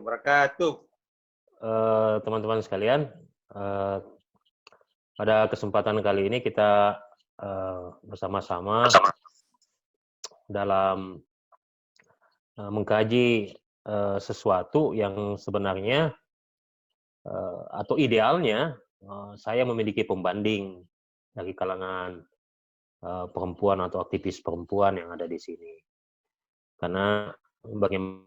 wabarakatuh. Teman-teman sekalian, pada kesempatan kali ini kita bersama-sama dalam mengkaji sesuatu yang sebenarnya atau idealnya saya memiliki pembanding dari kalangan perempuan atau aktivis perempuan yang ada di sini. Karena bagaimana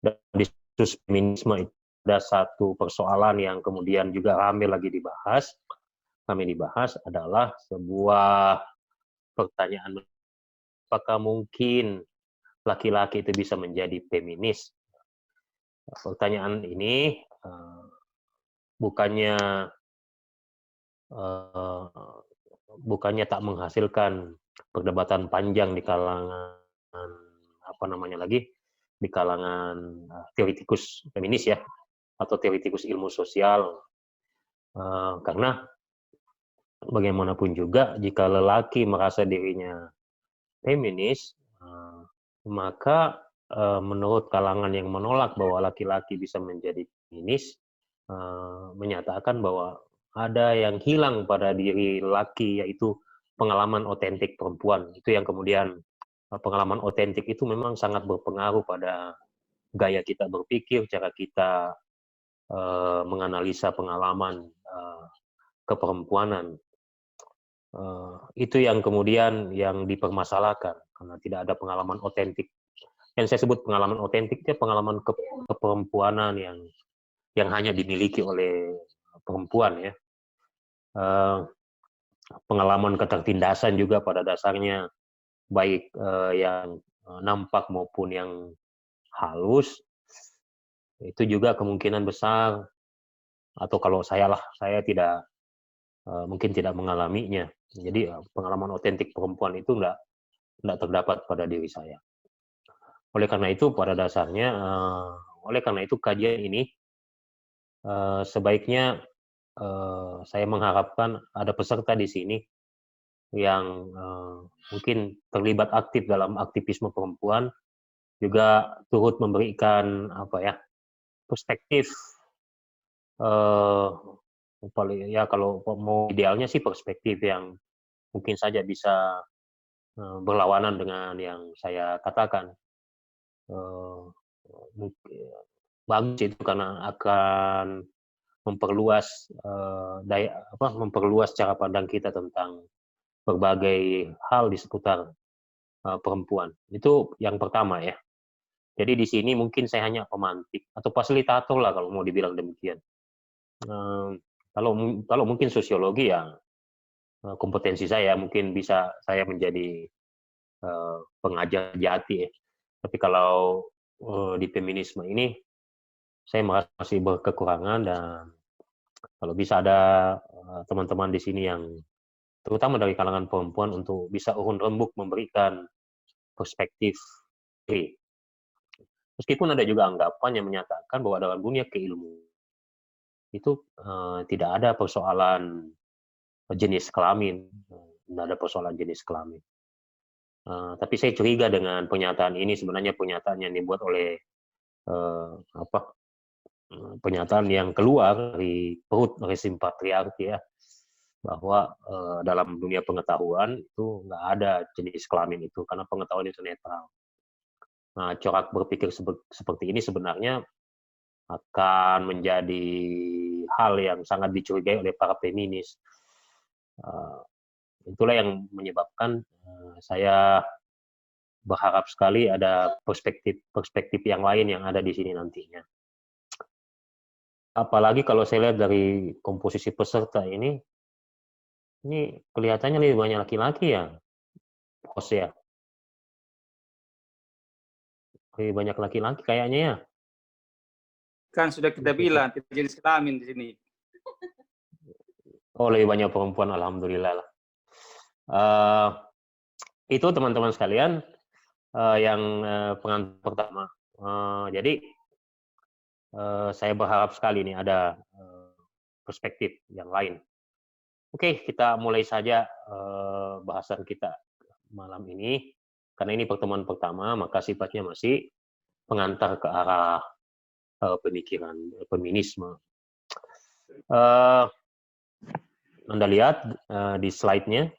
dan diskusi feminisme itu ada satu persoalan yang kemudian juga ramai lagi dibahas. Kami dibahas adalah sebuah pertanyaan, apakah mungkin laki-laki itu bisa menjadi feminis? Pertanyaan ini bukannya tak menghasilkan perdebatan panjang di kalangan di kalangan teoretikus feminis ya, atau teoretikus ilmu sosial, karena bagaimanapun juga jika lelaki merasa dirinya feminis, maka menurut kalangan yang menolak bahwa laki-laki bisa menjadi feminis, menyatakan bahwa ada yang hilang pada diri laki, yaitu pengalaman otentik perempuan. Itu yang kemudian pengalaman otentik itu memang sangat berpengaruh pada gaya kita berpikir, cara kita menganalisa pengalaman keperempuanan. Itu yang kemudian yang dipermasalahkan, karena tidak ada pengalaman otentik. Yang saya sebut pengalaman otentik itu pengalaman keperempuanan yang hanya dimiliki oleh perempuan ya. Pengalaman ketertindasan juga pada dasarnya, baik yang nampak maupun yang halus, itu juga kemungkinan besar, atau kalau saya tidak mungkin tidak mengalaminya. Jadi pengalaman otentik perempuan itu enggak terdapat pada diri saya. Oleh karena itu pada dasarnya, kajian ini sebaiknya saya mengharapkan ada peserta di sini yang mungkin terlibat aktif dalam aktivisme perempuan, juga turut memberikan perspektif, kalau mau idealnya sih perspektif yang mungkin saja bisa berlawanan dengan yang saya katakan. Bagus itu karena akan memperluas memperluas cara pandang kita tentang berbagai hal di seputar perempuan. Itu yang pertama ya. Jadi di sini mungkin saya hanya pemantik atau fasilitator lah kalau mau dibilang demikian. Kalau mungkin sosiologi ya kompetensi saya mungkin bisa saya menjadi pengajar jati ya. Tapi kalau di feminisme ini saya masih berkekurangan, dan kalau bisa ada teman-teman di sini yang terutama dari kalangan perempuan untuk bisa urun rembuk memberikan perspektif diri. Meskipun ada juga anggapan yang menyatakan bahwa dalam dunia keilmuan itu tidak ada persoalan jenis kelamin, tidak ada persoalan jenis kelamin. Tapi saya curiga dengan pernyataan ini, sebenarnya pernyataan yang dibuat oleh pernyataan yang keluar dari perut rezim patriarki ya, bahwa dalam dunia pengetahuan itu nggak ada jenis kelamin itu, karena pengetahuan itu netral. Nah, corak berpikir seperti ini sebenarnya akan menjadi hal yang sangat dicurigai oleh para feminis. Itulah yang menyebabkan saya berharap sekali ada perspektif yang lain yang ada di sini nantinya. Apalagi kalau saya lihat dari komposisi peserta ini kelihatannya lebih banyak laki-laki ya, host ya. Lebih banyak laki-laki kayaknya ya. Kan sudah kita bilang tidak jenis kelamin di sini. Oh, lebih banyak perempuan, alhamdulillah lah. Itu teman-teman sekalian yang pengantar pertama. Jadi saya berharap sekali nih ada perspektif yang lain. Oke, kita mulai saja bahasan kita malam ini. Karena ini pertemuan pertama, maka sifatnya masih pengantar ke arah pemikiran feminisme. Anda lihat di slide-nya,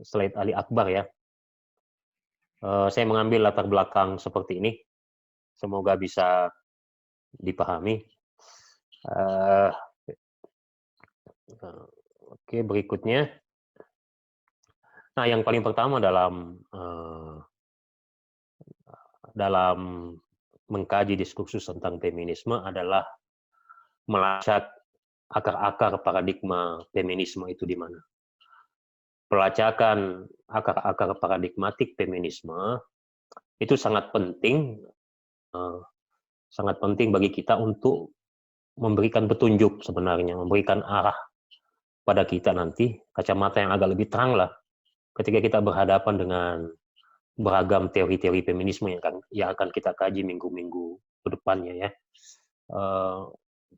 slide Ali Akbar ya. Saya mengambil latar belakang seperti ini. Semoga bisa dipahami. Oke, berikutnya. Nah, yang paling pertama dalam mengkaji diskursus tentang feminisme adalah melacak akar-akar paradigma feminisme itu di mana. Pelacakan akar-akar paradigmatik feminisme itu sangat penting bagi kita untuk memberikan petunjuk sebenarnya, memberikan arah pada kita nanti, kacamata yang agak lebih terang lah, ketika kita berhadapan dengan beragam teori-teori feminisme yang akan kita kaji minggu-minggu ke depannya ya.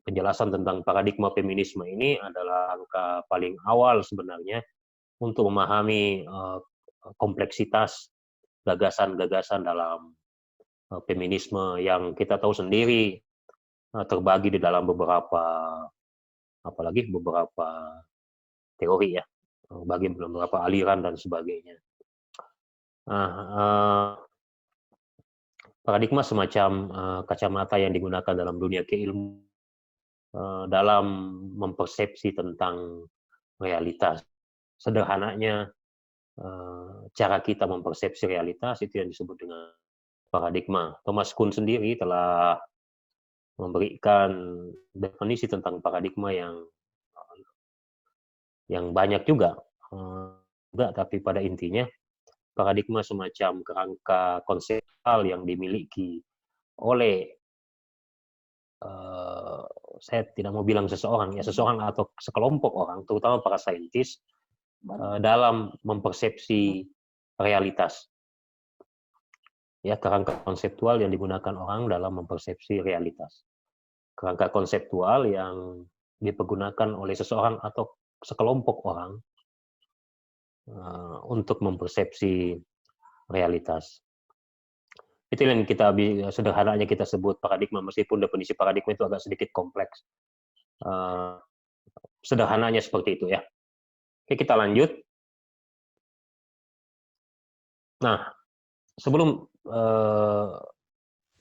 Penjelasan tentang paradigma feminisme ini adalah langkah paling awal sebenarnya untuk memahami kompleksitas gagasan-gagasan dalam feminisme yang kita tahu sendiri terbagi di dalam beberapa teori ya, bagi beberapa aliran dan sebagainya. Paradigma semacam kacamata yang digunakan dalam dunia keilmuan dalam mempersepsi tentang realitas. Sederhananya, cara kita mempersepsi realitas itu yang disebut dengan paradigma. Thomas Kuhn sendiri telah memberikan definisi tentang paradigma yang banyak juga, tapi pada intinya paradigma semacam kerangka konseptual yang dimiliki oleh saya tidak mau bilang seseorang atau sekelompok orang, terutama para saintis dalam mempersepsi realitas. Ya, kerangka konseptual yang digunakan orang dalam mempersepsi realitas. Kerangka konseptual yang dipergunakan oleh seseorang atau sekelompok orang untuk mempersepsi realitas. Itu yang sederhananya kita sebut paradigma, meskipun definisi paradigma itu agak sedikit kompleks. Sederhananya seperti itu ya. Oke, kita lanjut. Nah, sebelum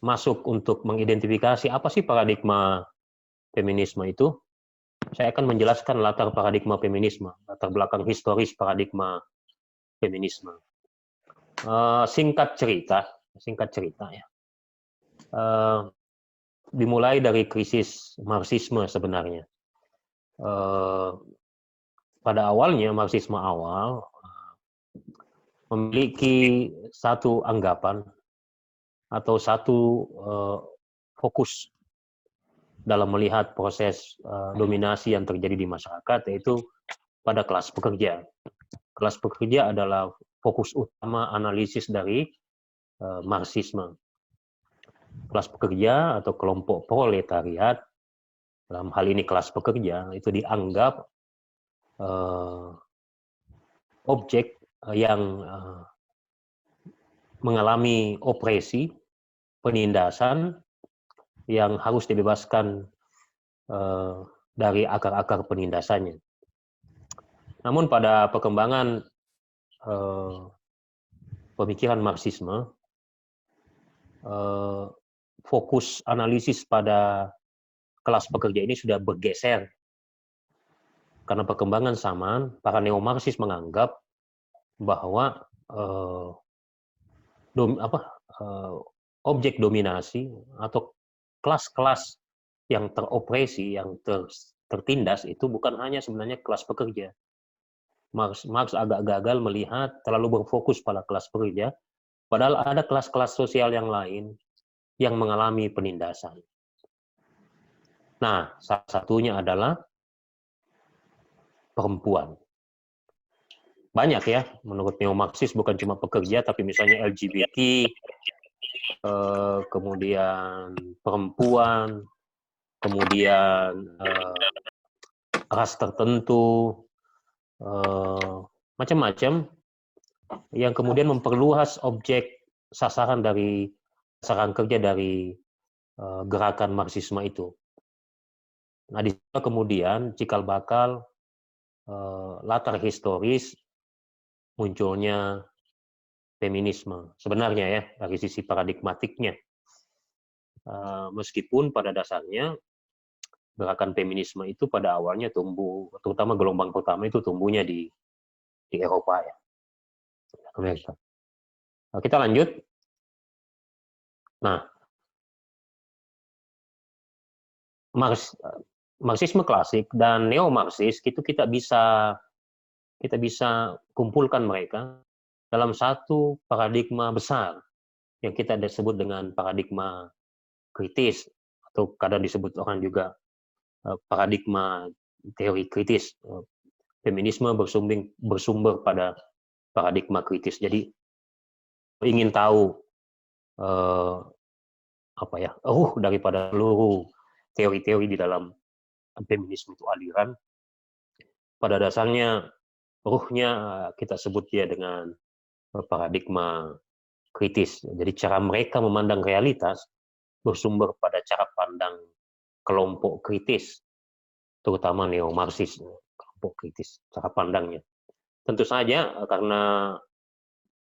masuk untuk mengidentifikasi apa sih paradigma feminisme itu, saya akan menjelaskan latar paradigma feminisme, latar belakang historis paradigma feminisme. Singkat cerita ya. Dimulai dari krisis Marxisme sebenarnya. Pada awalnya Marxisme awal memiliki satu anggapan atau satu fokus dalam melihat proses dominasi yang terjadi di masyarakat, yaitu pada kelas pekerja. Kelas pekerja adalah fokus utama analisis dari Marxisme. Kelas pekerja atau kelompok proletariat, dalam hal ini kelas pekerja, itu dianggap objek yang mengalami opresi, penindasan, yang harus dibebaskan dari akar-akar penindasannya. Namun pada perkembangan pemikiran Marxisme, fokus analisis pada kelas pekerja ini sudah bergeser. Karena perkembangan zaman, para neo-Marxis menganggap bahwa objek dominasi atau kelas-kelas yang teropresi, yang tertindas itu bukan hanya sebenarnya kelas pekerja. Marx agak gagal melihat terlalu berfokus pada kelas pekerja, padahal ada kelas-kelas sosial yang lain yang mengalami penindasan. Nah, salah satunya adalah perempuan. Banyak ya, menurut neo-Marxis bukan cuma pekerja, tapi misalnya LGBT, kemudian perempuan, kemudian ras tertentu, macam-macam, yang kemudian memperluas objek sasaran kerja dari gerakan Marxisme itu. Nah, di sana kemudian cikal bakal latar historis munculnya feminisme. Sebenarnya ya, dari sisi paradigmatiknya. Meskipun pada dasarnya gerakan feminisme itu pada awalnya tumbuh, terutama gelombang pertama itu tumbuhnya di Eropa ya, Amerika. Nah, kita lanjut. Nah, Marxisme klasik dan neo-Marxis itu kita bisa kumpulkan mereka dalam satu paradigma besar yang kita sebut dengan paradigma kritis, atau kadang disebut orang juga paradigma teori kritis. Feminisme bersumber pada paradigma kritis. Jadi ingin tahu daripada seluruh teori-teori di dalam feminisme itu aliran, pada dasarnya ruhnya kita sebut dia dengan paradigma kritis. Jadi cara mereka memandang realitas bersumber pada cara pandang kelompok kritis, terutama neo-Marxis, kelompok kritis, cara pandangnya. Tentu saja karena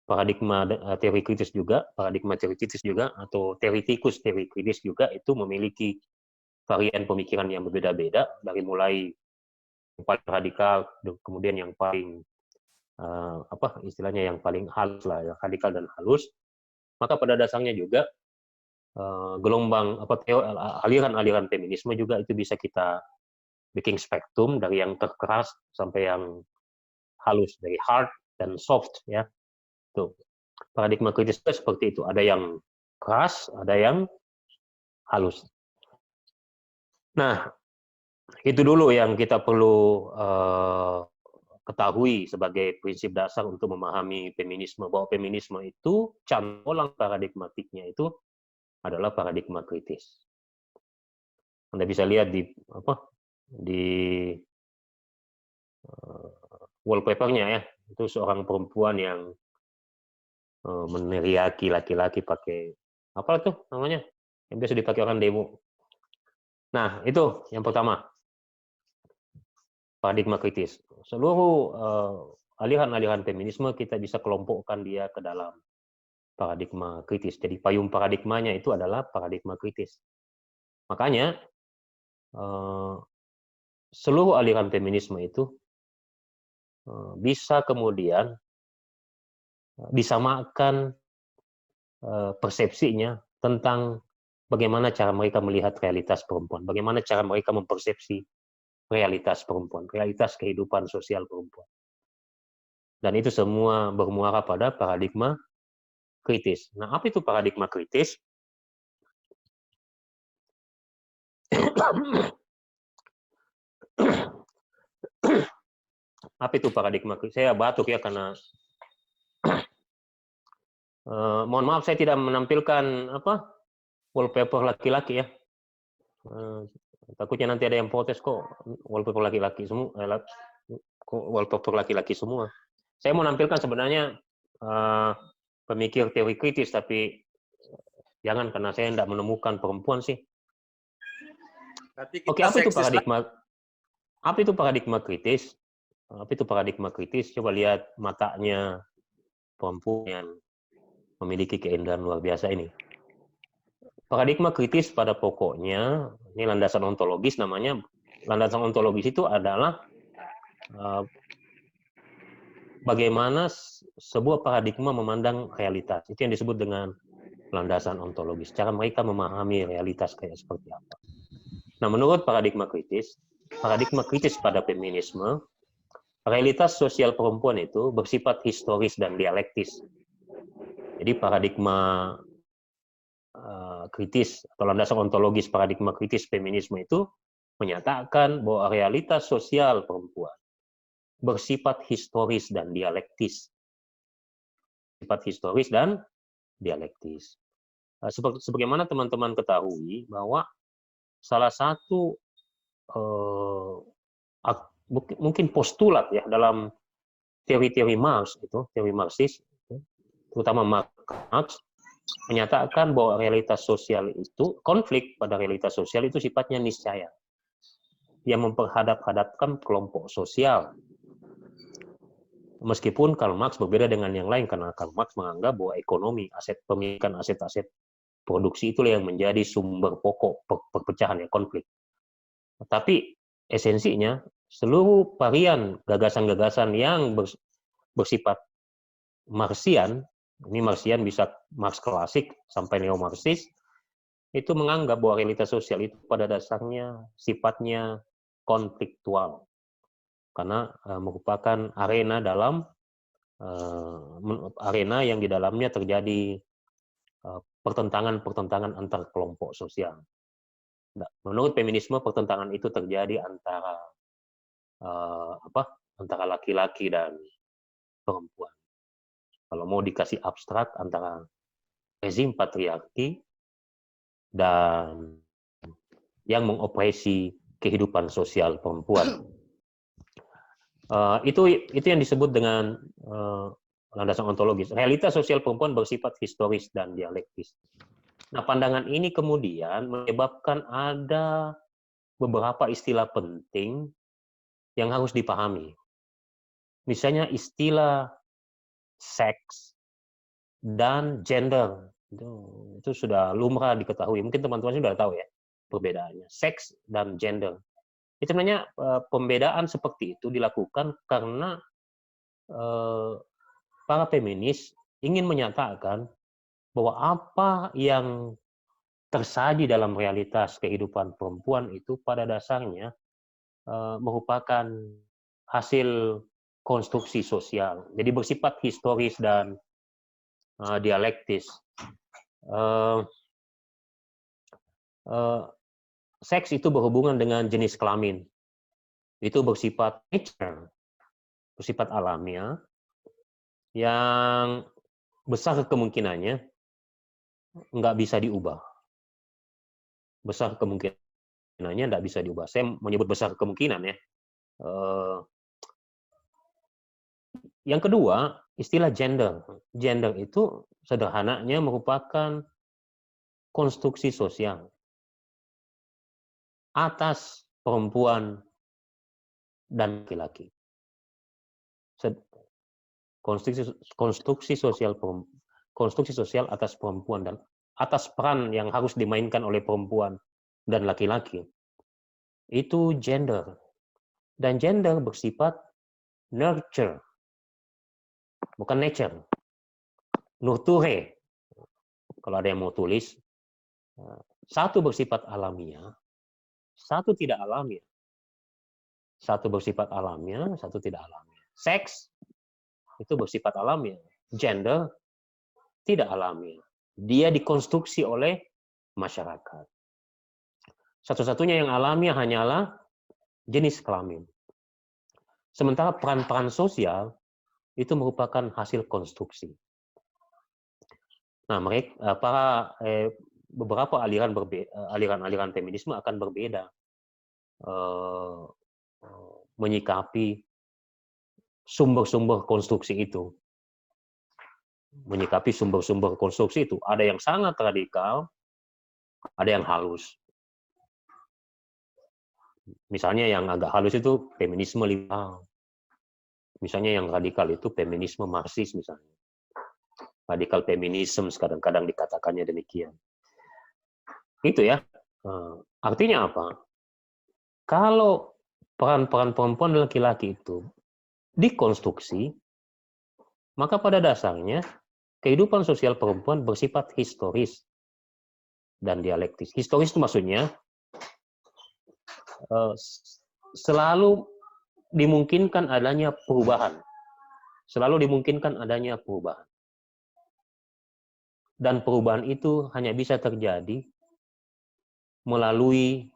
paradigma teori kritis juga, atau teoritikus teori kritis juga itu memiliki varian pemikiran yang berbeda-beda, dari mulai yang paling radikal, kemudian yang paling istilahnya yang paling halus lah, ya, radikal dan halus. Maka pada dasarnya juga aliran-aliran feminisme juga itu bisa kita bikin spektrum dari yang terkeras sampai yang halus, dari hard dan soft ya. Tuh. Paradigma kritis seperti itu, ada yang keras, ada yang halus. Nah, itu dulu yang kita perlu ketahui sebagai prinsip dasar untuk memahami feminisme, bahwa feminisme itu cantolang paradigmatiknya itu adalah paradigma kritis. Anda bisa lihat di wallpaper-nya ya, itu seorang perempuan yang meneriaki laki-laki pakai apa tuh namanya, yang biasa dipakai orang demo. Nah, itu yang pertama, paradigma kritis. Seluruh aliran-aliran feminisme kita bisa kelompokkan dia ke dalam paradigma kritis. Jadi payung paradigmanya itu adalah paradigma kritis. Makanya seluruh aliran feminisme itu bisa kemudian disamakan persepsinya tentang bagaimana cara mereka melihat realitas perempuan, bagaimana cara mereka mempersepsi realitas perempuan, realitas kehidupan sosial perempuan. Dan itu semua bermuara pada paradigma kritis. Nah, apa itu paradigma kritis? Apa itu paradigma kritis? Saya batuk ya karena mohon maaf saya tidak menampilkan wallpaper laki-laki ya. Takutnya nanti ada yang protes, kok wallpaper laki-laki semua. Saya mau nampilkan sebenarnya pemikir teori kritis, tapi jangan, karena saya tidak menemukan perempuan sih. Oke, apa itu paradigma? Apa itu paradigma kritis? Apa itu paradigma kritis? Coba lihat matanya perempuan yang memiliki keindahan luar biasa ini. Paradigma kritis pada pokoknya, ini landasan ontologis namanya. Landasan ontologis itu adalah bagaimana sebuah paradigma memandang realitas. Itu yang disebut dengan landasan ontologis. Cara mereka memahami realitas kayak seperti apa. Nah, menurut paradigma kritis pada feminisme, realitas sosial perempuan itu bersifat historis dan dialektis. Jadi paradigma kritis atau landasan ontologis paradigma kritis feminisme itu menyatakan bahwa realitas sosial perempuan bersifat historis dan dialektis. Sifat historis dan dialektis. Sebagaimana teman-teman ketahui bahwa salah satu mungkin postulat ya dalam teori-teori Marx itu, teori Marxis, terutama Marx menyatakan bahwa realitas sosial itu, konflik pada realitas sosial itu sifatnya niscaya, yang memperhadap-hadapkan kelompok sosial. Meskipun Karl Marx berbeda dengan yang lain, karena Karl Marx menganggap bahwa ekonomi, pemilikan aset-aset produksi itulah yang menjadi sumber pokok perpecahan ya, konflik. Tapi esensinya, seluruh varian gagasan-gagasan yang bersifat Marxian, ini Marxian bisa Marx klasik sampai neo-Marxis, itu menganggap bahwa realitas sosial itu pada dasarnya sifatnya konfliktual. Karena merupakan arena arena yang di dalamnya terjadi pertentangan-pertentangan antar kelompok sosial. Menurut feminisme, pertentangan itu terjadi antara antara laki-laki dan perempuan. Kalau mau dikasih abstrak, antara rezim patriarki dan yang mengopresi kehidupan sosial perempuan. Itu yang disebut dengan landasan ontologis. Realitas sosial perempuan bersifat historis dan dialektis. Nah, pandangan ini kemudian menyebabkan ada beberapa istilah penting yang harus dipahami. Misalnya istilah seks dan gender. Itu sudah lumrah diketahui. Mungkin teman-teman sudah tahu ya perbedaannya. Seks dan gender. Itu sebenarnya pembedaan seperti itu dilakukan karena para feminis ingin menyatakan bahwa apa yang tersaji dalam realitas kehidupan perempuan itu pada dasarnya merupakan hasil konstruksi sosial. Jadi bersifat historis dan dialektis. Seks itu berhubungan dengan jenis kelamin. Itu bersifat nature, bersifat alamiah, yang besar kemungkinannya nggak bisa diubah. Besar kemungkinannya nggak bisa diubah. Saya menyebut besar kemungkinan ya. Yang kedua, istilah gender. Gender itu sederhananya merupakan konstruksi sosial atas perempuan dan laki-laki. Konstruksi sosial atas perempuan dan atas peran yang harus dimainkan oleh perempuan dan laki-laki. Itu gender. Dan gender bersifat nurture, bukan nature. Nurture. Kalau ada yang mau tulis, satu bersifat alamiah, satu tidak alamiah. Satu bersifat alamiah, satu tidak alamiah. Seks itu bersifat alamiah. Gender tidak alamiah. Dia dikonstruksi oleh masyarakat. Satu-satunya yang alamiah hanyalah jenis kelamin. Sementara peran-peran sosial itu merupakan hasil konstruksi. Nah, beberapa aliran feminisme akan berbeda menyikapi sumber-sumber konstruksi itu. Menyikapi sumber-sumber konstruksi itu. Ada yang sangat radikal, ada yang halus. Misalnya yang agak halus itu feminisme liberal. Misalnya yang radikal itu feminisme Marxis misalnya. Radikal feminisme kadang-kadang dikatakannya demikian. Itu ya. Artinya apa? Kalau peran-peran perempuan dan laki-laki itu dikonstruksi, maka pada dasarnya kehidupan sosial perempuan bersifat historis dan dialektis. Historis itu maksudnya selalu dimungkinkan adanya perubahan. Selalu dimungkinkan adanya perubahan. Dan perubahan itu hanya bisa terjadi melalui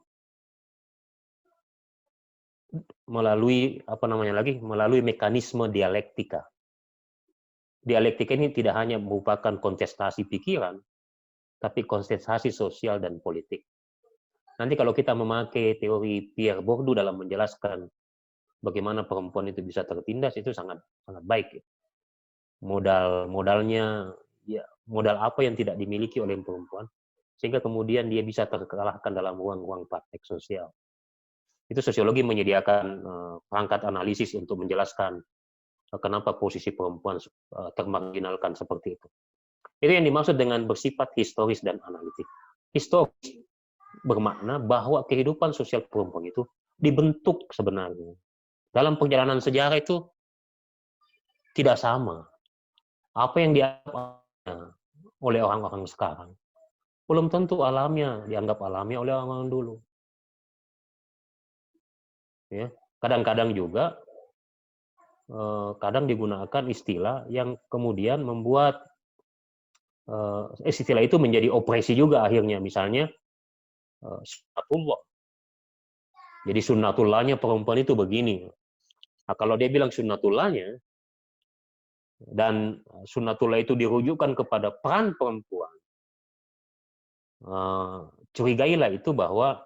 mekanisme dialektika. Dialektika ini tidak hanya merupakan kontestasi pikiran, tapi kontestasi sosial dan politik. Nanti kalau kita memakai teori Pierre Bourdieu dalam menjelaskan bagaimana perempuan itu bisa tertindas, itu sangat baik. Modalnya ya, modal apa yang tidak dimiliki oleh perempuan, sehingga kemudian dia bisa terkalahkan dalam ruang-ruang praktek sosial. Itu sosiologi menyediakan perangkat analisis untuk menjelaskan kenapa posisi perempuan termarginalkan seperti itu. Itu yang dimaksud dengan bersifat historis dan analitik. Historis bermakna bahwa kehidupan sosial perempuan itu dibentuk sebenarnya. Dalam perjalanan sejarah itu tidak sama. Apa yang dianggap oleh orang-orang sekarang belum tentu dianggap alami oleh orang-orang dulu. Ya, kadang-kadang juga kadang digunakan istilah yang kemudian membuat istilah itu menjadi opresi juga akhirnya. Misalnya sunnatullah. Jadi sunnatullahnya perempuan itu begini. Nah, kalau dia bilang sunnatullahnya, dan sunnatullah itu dirujukkan kepada peran perempuan, curigailah itu bahwa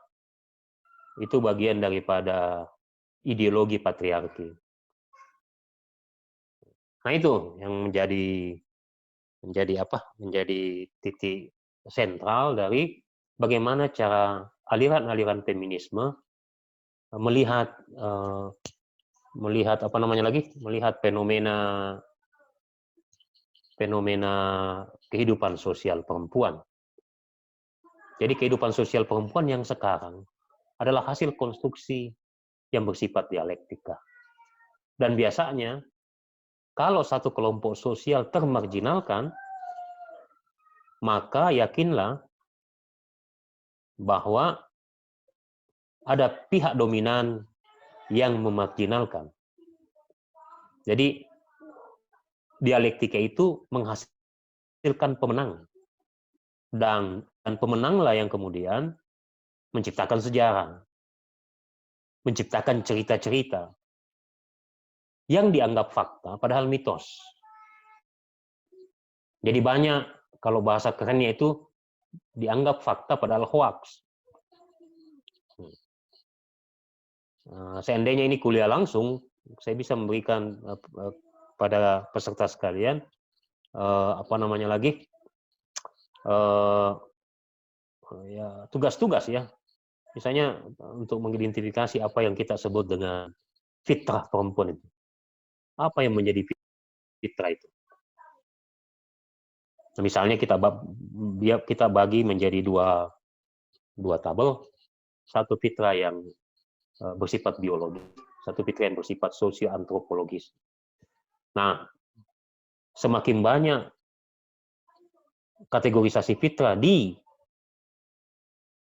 itu bagian daripada ideologi patriarki. Nah itu yang menjadi titik sentral dari bagaimana cara aliran-aliran feminisme melihat fenomena kehidupan sosial perempuan. Jadi kehidupan sosial perempuan yang sekarang adalah hasil konstruksi yang bersifat dialektika. Dan biasanya kalau satu kelompok sosial termarginalkan, maka yakinlah bahwa ada pihak dominan yang memarginalkan. Jadi dialektika itu menghasilkan pemenang. Dan pemenanglah yang kemudian menciptakan sejarah, menciptakan cerita-cerita yang dianggap fakta padahal mitos. Jadi banyak, kalau bahasa kerennya itu dianggap fakta padahal hoax. Seandainya ini kuliah langsung, saya bisa memberikan pada peserta sekalian tugas-tugas ya, misalnya untuk mengidentifikasi apa yang kita sebut dengan fitrah perempuan itu. Apa yang menjadi fitrah itu? Misalnya kita bagi menjadi dua tabel, satu fitrah yang bersifat biologis, satu fitrah yang bersifat sosio-antropologis. Nah, semakin banyak kategorisasi fitrah di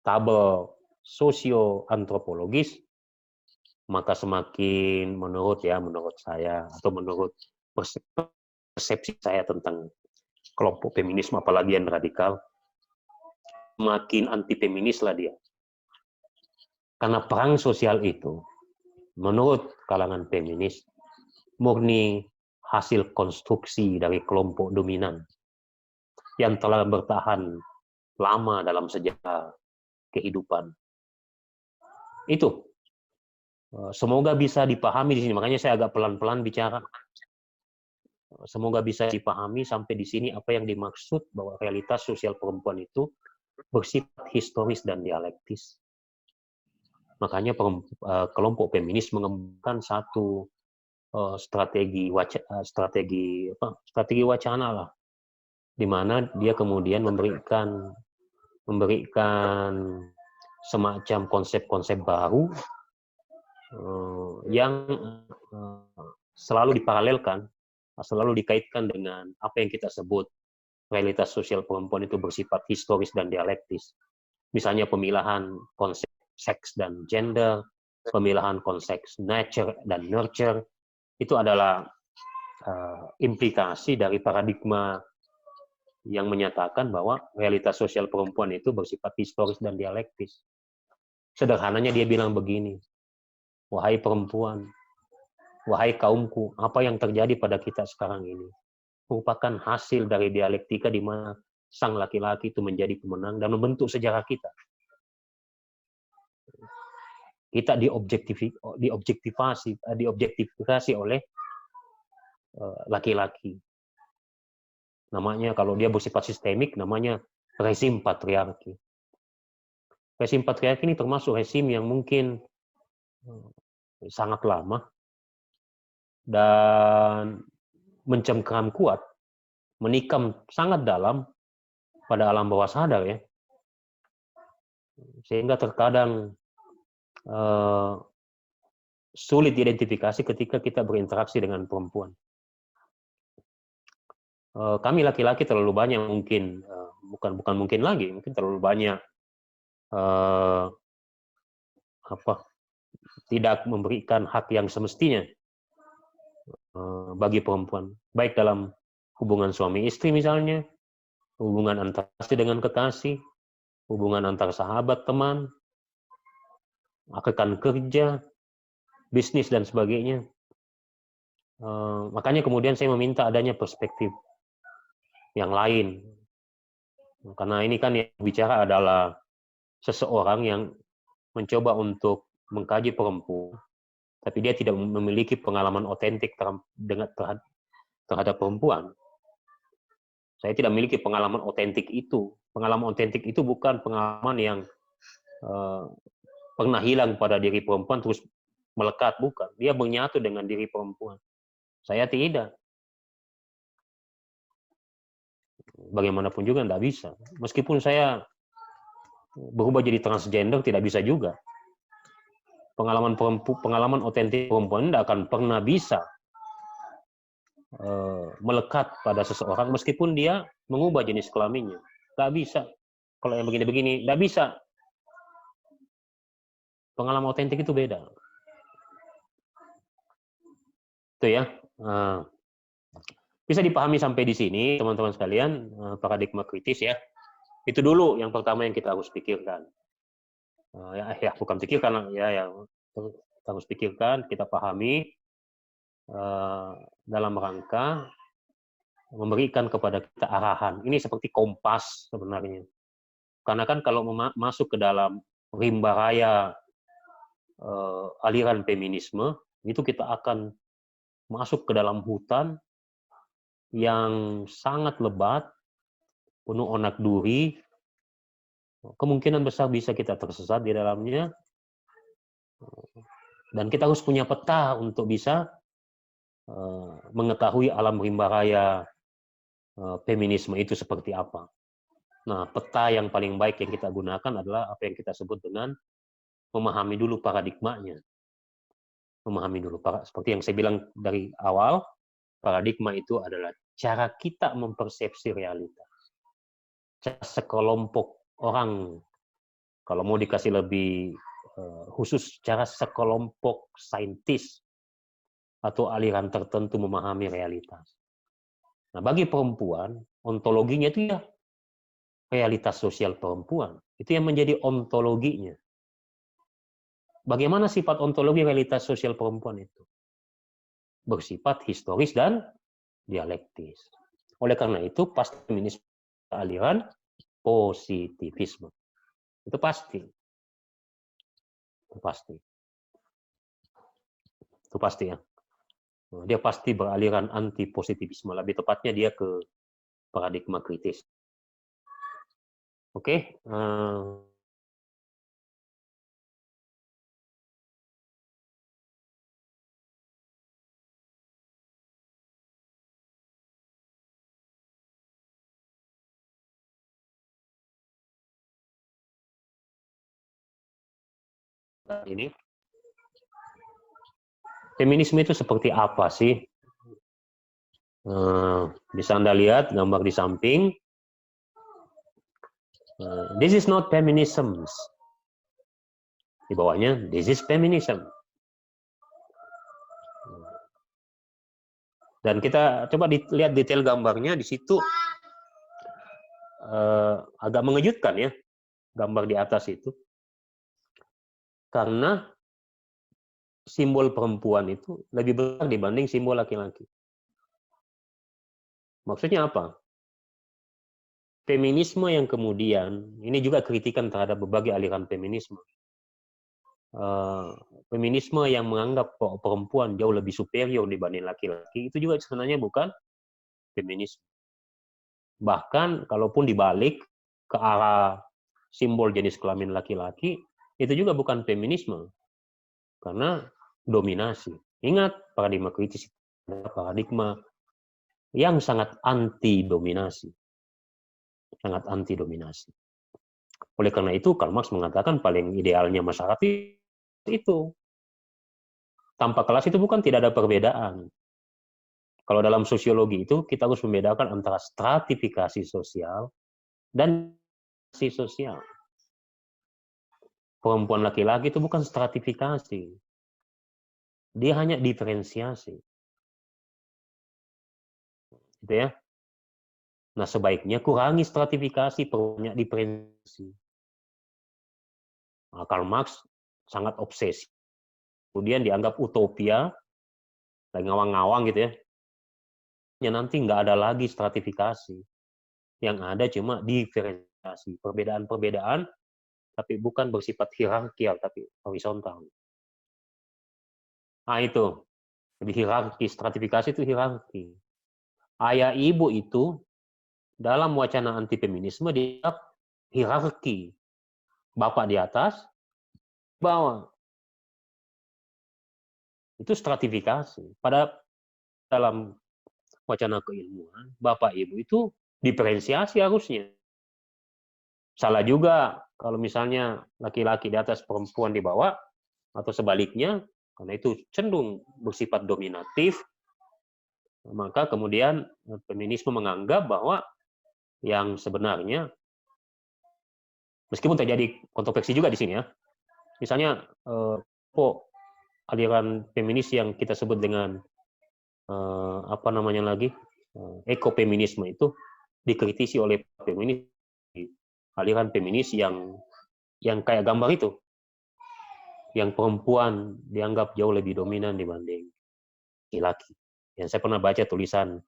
tabel sosio-antropologis, maka semakin menurut saya atau menurut persepsi saya tentang kelompok feminisme apalagi yang radikal, makin anti feminis lah dia. Karena perang sosial itu menurut kalangan feminis murni hasil konstruksi dari kelompok dominan yang telah bertahan lama dalam sejarah kehidupan. Itu semoga bisa dipahami di sini. Makanya saya agak pelan-pelan bicara. Semoga bisa dipahami sampai di sini apa yang dimaksud bahwa realitas sosial perempuan itu bersifat historis dan dialektis. Makanya kelompok feminis mengembangkan satu strategi wacana lah, di mana dia kemudian memberikan semacam konsep-konsep baru yang selalu diparalelkan, selalu dikaitkan dengan apa yang kita sebut realitas sosial perempuan itu bersifat historis dan dialektis. Misalnya pemilahan konsep seks dan gender, pemilahan konsep nature dan nurture, itu adalah implikasi dari paradigma yang menyatakan bahwa realitas sosial perempuan itu bersifat historis dan dialektis. Sederhananya dia bilang begini, wahai perempuan, wahai kaumku, apa yang terjadi pada kita sekarang ini merupakan hasil dari dialektika di mana sang laki-laki itu menjadi pemenang dan membentuk sejarah kita. Kita diobjektifikasi oleh laki-laki. namanya kalau dia bersifat sistemik, namanya rezim patriarki. Rezim patriarki ini termasuk rezim yang mungkin sangat lama dan mencengkeram kuat, menikam sangat dalam pada alam bawah sadar ya, sehingga terkadang sulit diidentifikasi ketika kita berinteraksi dengan perempuan. Kami laki-laki terlalu banyak mungkin, bukan mungkin lagi, mungkin terlalu banyak tidak memberikan hak yang semestinya bagi perempuan, baik dalam hubungan suami istri misalnya, hubungan antar kasih dengan kekasih, hubungan antar sahabat, teman, rekan kerja, bisnis dan sebagainya. Makanya kemudian saya meminta adanya perspektif yang lain. Karena ini kan yang bicara adalah seseorang yang mencoba untuk mengkaji perempuan, tapi dia tidak memiliki pengalaman otentik terhadap perempuan. Saya tidak memiliki pengalaman otentik itu. Pengalaman otentik itu bukan pengalaman yang pernah hilang pada diri perempuan terus melekat, bukan. Dia menyatu dengan diri perempuan. Saya tidak. Bagaimanapun juga tidak bisa. Meskipun saya berubah jadi transgender, tidak bisa juga. Pengalaman otentik perempuan tidak akan pernah bisa melekat pada seseorang meskipun dia mengubah jenis kelaminnya. Tidak bisa. Kalau yang begini-begini, tidak bisa. Pengalaman otentik itu beda. Itu ya. Bisa dipahami sampai di sini, teman-teman sekalian, paradigma kritis ya. Itu dulu yang pertama yang kita harus pikirkan. Bukan pikirkan, ya kita harus pikirkan, kita pahami dalam rangka memberikan kepada kita arahan. Ini seperti kompas sebenarnya. Karena kan kalau masuk ke dalam rimba raya aliran feminisme, itu kita akan masuk ke dalam hutan yang sangat lebat, penuh onak duri, kemungkinan besar bisa kita tersesat di dalamnya, dan kita harus punya peta untuk bisa mengetahui alam rimba raya feminisme itu seperti apa. Nah, peta yang paling baik yang kita gunakan adalah apa yang kita sebut dengan memahami dulu paradigmanya. Memahami dulu, seperti yang saya bilang dari awal, paradigma itu adalah cara kita mempersepsi realitas. Cara sekelompok orang, kalau mau dikasih lebih khusus, cara sekelompok saintis atau aliran tertentu memahami realitas. Nah, bagi perempuan, ontologinya itu ya realitas sosial perempuan. Itu yang menjadi ontologinya. Bagaimana sifat ontologi realitas sosial perempuan itu? Bersifat historis dan dialektis. Oleh karena itu, pasti feminisme aliran positivisme. Itu pasti. Itu pasti. Itu pasti ya. Dia pasti beraliran anti-positivisme. Lebih tepatnya dia ke paradigma kritis. Oke. Ini feminisme itu seperti apa sih? Bisa Anda lihat gambar di samping. This is not feminism. Di bawahnya, this is feminism. Dan kita coba lihat detail gambarnya di situ. Agak mengejutkan ya, gambar di atas itu. Karena simbol perempuan itu lebih besar dibanding simbol laki-laki. Maksudnya apa? Feminisme yang kemudian, ini juga kritikan terhadap berbagai aliran feminisme. Feminisme yang menganggap perempuan jauh lebih superior dibanding laki-laki, itu juga sebenarnya bukan feminisme. Bahkan kalaupun dibalik ke arah simbol jenis kelamin laki-laki, itu juga bukan feminisme, karena dominasi. Ingat, paradigma kritis adalah paradigma yang sangat anti dominasi. Sangat anti dominasi. Oleh karena itu, Karl Marx mengatakan paling idealnya masyarakat itu. Tanpa kelas itu bukan tidak ada perbedaan. Kalau dalam sosiologi itu, kita harus membedakan antara stratifikasi sosial dan sosial. Perempuan laki-laki itu bukan stratifikasi. Dia hanya diferensiasi. Gitu ya. Nah, sebaiknya kurangi stratifikasi, perbanyak diferensiasi. Nah, Karl Marx sangat obsesi. Kemudian dianggap utopia, lagi ngawang-ngawang gitu ya. Ya nanti nggak ada lagi stratifikasi. Yang ada cuma diferensiasi. Perbedaan-perbedaan, tapi bukan bersifat hierarkial, tapi horizontal. Nah itu. Jadi hierarki, stratifikasi itu hierarki. Ayah ibu itu dalam wacana anti feminisme dianggap hierarki. Bapak di atas, bawah. Itu stratifikasi. Pada dalam wacana keilmuan, bapak ibu itu diferensiasi harusnya. Salah juga kalau misalnya laki-laki di atas, perempuan di bawah, atau sebaliknya, karena itu cenderung bersifat dominatif, maka kemudian feminisme menganggap bahwa yang sebenarnya, meskipun terjadi kontroversi juga di sini ya, misalnya aliran feminis yang kita sebut dengan apa namanya lagi, ekofeminisme itu dikritisi oleh feminis, aliran feminis yang kayak gambar itu, yang perempuan dianggap jauh lebih dominan dibanding laki-laki. Yang saya pernah baca tulisan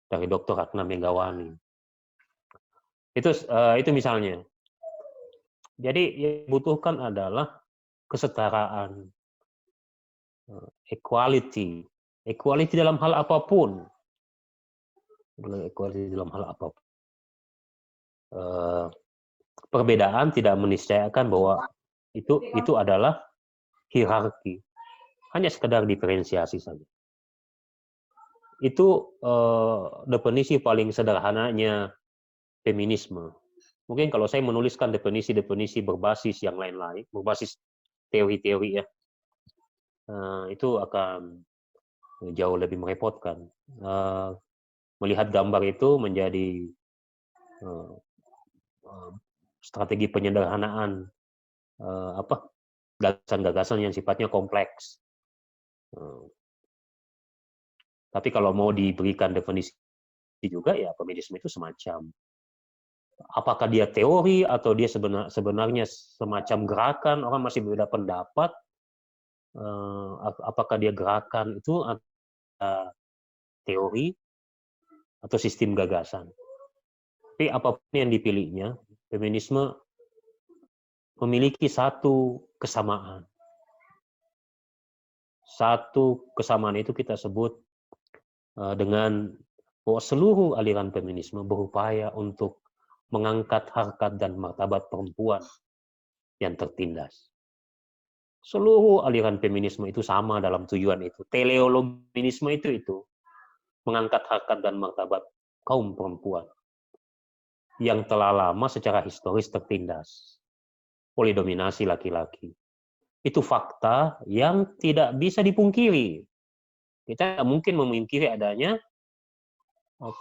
dari Dr. Ratna Megawani. Itu misalnya. Jadi yang dibutuhkan adalah kesetaraan, equality dalam hal apapun. Equality dalam hal apapun. Perbedaan tidak meniscayakan bahwa itu adalah hierarki. Hanya sekedar diferensiasi saja. Itu definisi paling sederhananya feminisme. Mungkin kalau saya menuliskan definisi-definisi berbasis yang lain-lain, berbasis teori-teori ya, itu akan jauh lebih merepotkan. Melihat gambar itu menjadi strategi penyederhanaan gagasan-gagasan yang sifatnya kompleks. Tapi kalau mau diberikan definisi juga, ya feminisme itu semacam, apakah dia teori atau dia sebenarnya semacam gerakan, orang masih berbeda pendapat, apakah dia gerakan itu atau teori atau sistem gagasan. Tapi apapun yang dipilihnya, feminisme memiliki satu kesamaan. Satu kesamaan itu kita sebut dengan bahwa seluruh aliran feminisme berupaya untuk mengangkat harkat dan martabat perempuan yang tertindas. Seluruh aliran feminisme itu sama dalam tujuan itu. Teleologi feminisme itu mengangkat harkat dan martabat kaum perempuan yang telah lama secara historis tertindas oleh dominasi laki-laki. Itu fakta yang tidak bisa dipungkiri. Kita tidak mungkin memungkiri adanya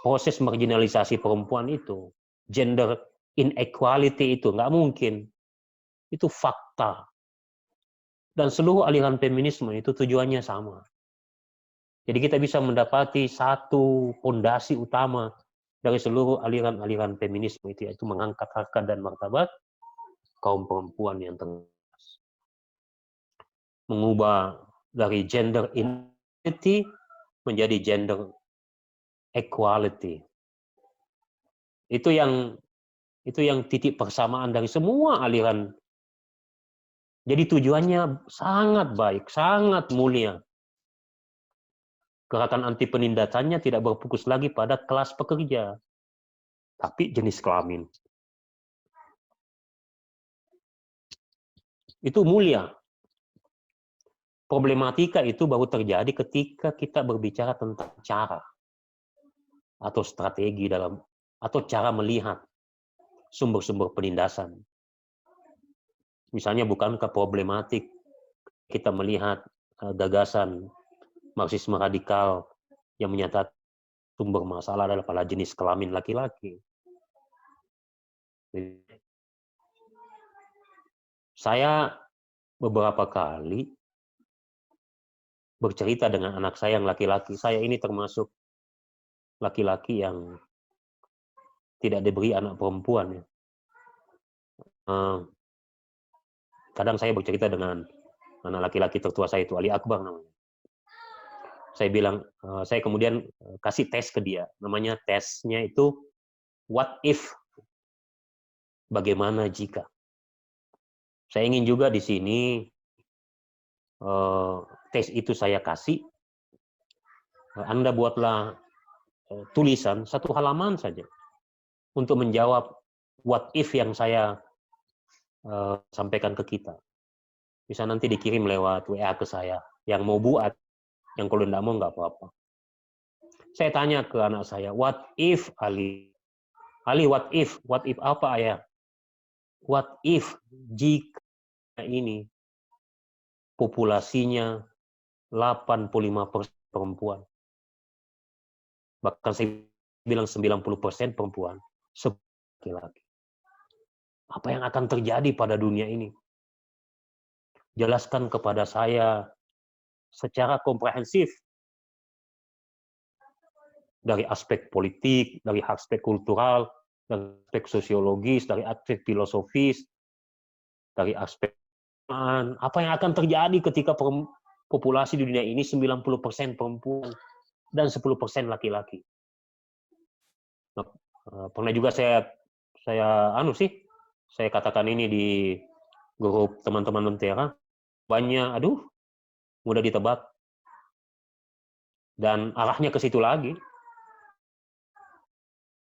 proses marginalisasi perempuan itu. Gender inequality itu nggak mungkin. Itu fakta. Dan seluruh aliran feminisme itu tujuannya sama. Jadi kita bisa mendapati satu fondasi utama dari seluruh aliran-aliran feminisme itu, yaitu mengangkat harkat dan martabat kaum perempuan yang tertindas. Mengubah dari gender inequality menjadi gender equality. Itu yang titik persamaan dari semua aliran. Jadi tujuannya sangat baik, sangat mulia. Gerakan anti penindasannya tidak berfokus lagi pada kelas pekerja, tapi jenis kelamin. Itu mulia. Problematika itu baru terjadi ketika kita berbicara tentang cara atau strategi dalam atau cara melihat sumber-sumber penindasan. Misalnya bukankah problematik kita melihat gagasan Marxisme radikal yang menyatakan sumber masalah adalah pada jenis kelamin laki-laki. Saya beberapa kali bercerita dengan anak saya yang laki-laki. Saya ini termasuk laki-laki yang tidak diberi anak perempuan. Kadang saya bercerita dengan anak laki-laki tertua saya itu, Ali Akbar namanya. Saya bilang, saya kemudian kasih tes ke dia. Namanya tesnya itu, what if? Bagaimana jika? Saya ingin juga di sini, tes itu saya kasih, Anda buatlah tulisan, 1 halaman saja, untuk menjawab what if yang saya sampaikan ke kita. Bisa nanti dikirim lewat WA ke saya. Yang mau buat, yang kalau tidak mau nggak apa-apa. Saya tanya ke anak saya, what if Ali? Ali, what if? What if apa ayah? What if jika ini populasinya 85% perempuan? Bahkan saya bilang 90% perempuan, laki-laki. Apa yang akan terjadi pada dunia ini? Jelaskan kepada saya secara komprehensif. Dari aspek politik, dari aspek kultural, dari aspek sosiologis, dari aspek filosofis, dari aspek apa yang akan terjadi ketika populasi di dunia ini 90% perempuan dan 10% laki-laki. Nah, pernah juga saya katakan ini di grup teman-teman Mentera, banyak, mudah ditebak. Dan arahnya ke situ lagi.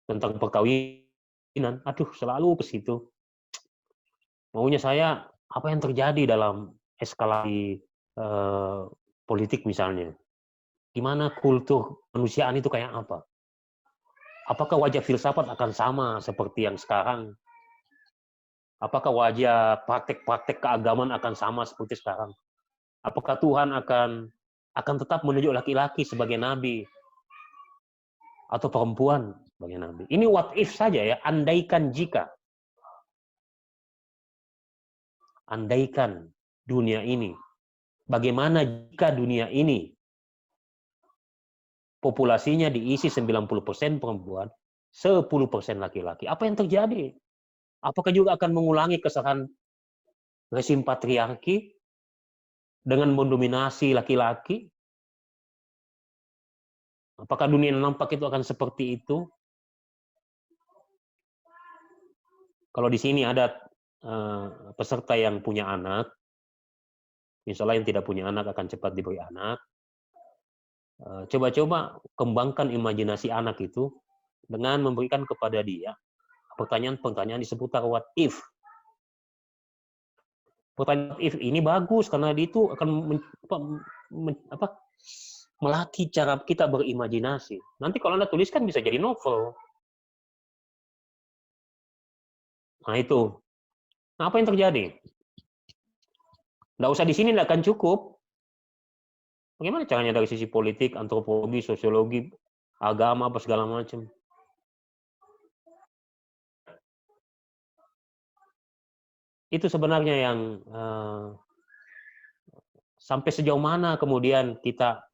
Tentang perkawinan, selalu ke situ. Maunya saya, apa yang terjadi dalam eskalasi politik misalnya? Gimana kultur manusiaan itu kayak apa? Apakah wajah filsafat akan sama seperti yang sekarang? Apakah wajah praktek-praktek keagamaan akan sama seperti sekarang? Apakah Tuhan akan tetap menunjuk laki-laki sebagai nabi? Atau perempuan sebagai nabi? Ini what if saja ya, andaikan jika. Andaikan dunia ini. Bagaimana jika dunia ini populasinya diisi 90% perempuan, 10% laki-laki? Apa yang terjadi? Apakah juga akan mengulangi kesalahan rezim patriarki dengan mendominasi laki-laki? Apakah dunia yang nampak itu akan seperti itu? Kalau di sini ada peserta yang punya anak, insya Allah yang tidak punya anak akan cepat diberi anak. Coba-coba kembangkan imajinasi anak itu dengan memberikan kepada dia pertanyaan-pertanyaan di seputar what if. Pertanyaan what if ini bagus karena itu akan melatih cara kita berimajinasi. Nanti kalau Anda tuliskan bisa jadi novel. Nah itu. Nah, apa yang terjadi? Nggak usah di sini, nggak akan cukup. Bagaimana caranya dari sisi politik, antropologi, sosiologi, agama, apa segala macam. Itu sebenarnya yang sampai sejauh mana kemudian kita